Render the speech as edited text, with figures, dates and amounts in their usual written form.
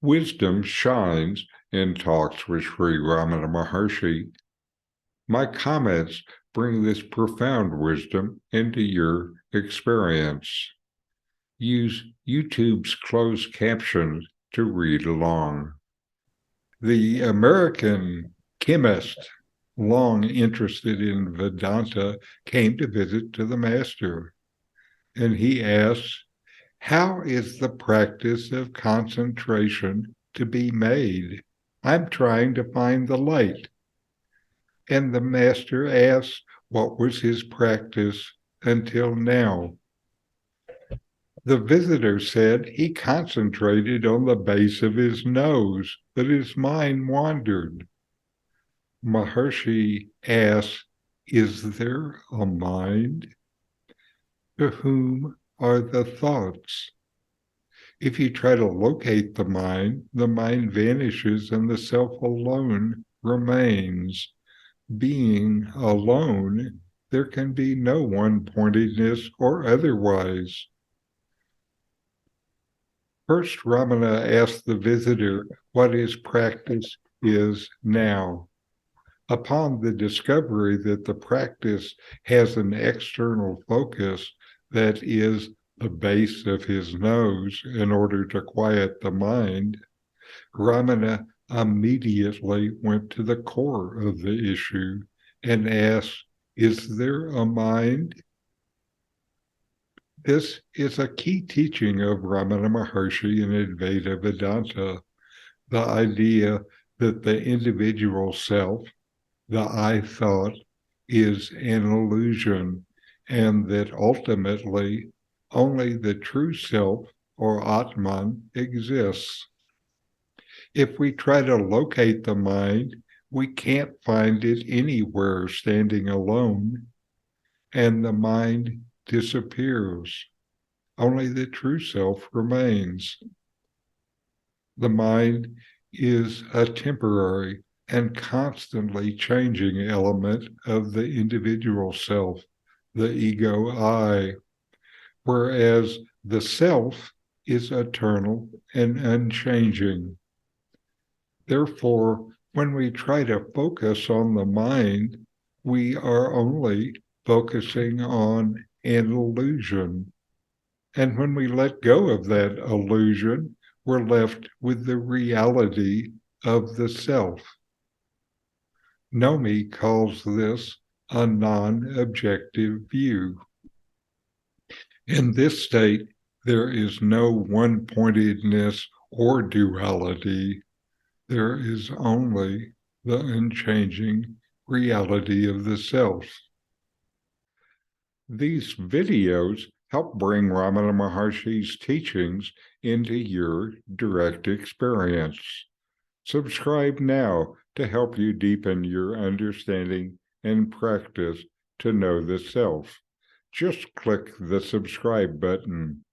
Wisdom shines in talks with Sri Ramana Maharshi. My comments bring this profound wisdom into your experience. Use YouTube's closed captions to read along. The American chemist, long interested in Vedanta, came to visit to the master, and he asked, "How is the practice of concentration to be made? I'm trying to find the light." And the master asked what was his practice until now. The visitor said he concentrated on the base of his nose, but his mind wandered. Maharshi asked, "Is there a mind? To whom are the thoughts?" If you try to locate the mind vanishes and the self alone remains. Being alone, there can be no one-pointedness or otherwise. First, Ramana asked the visitor what his practice is now. Upon the discovery that the practice has an external focus that is the base of his nose in order to quiet the mind, Ramana immediately went to the core of the issue and asked, "Is there a mind?" This is a key teaching of Ramana Maharshi in Advaita Vedanta, the idea that the individual self, the I thought, is an illusion, and that ultimately only the true self or Atman exists. If we try to locate the mind, we can't find it anywhere standing alone, and the mind disappears. Only the true self remains. The mind is a temporary and constantly changing element of the individual self, the ego I, whereas the self is eternal and unchanging. Therefore, when we try to focus on the mind, we are only focusing on an illusion. And when we let go of that illusion, we're left with the reality of the self. Nomi calls this a non-objective view. In this state, there is no one-pointedness or duality. There is only the unchanging reality of the self. These videos help bring Ramana Maharshi's teachings into your direct experience. Subscribe now to help you deepen your understanding and practice to know the self. Just click the subscribe button.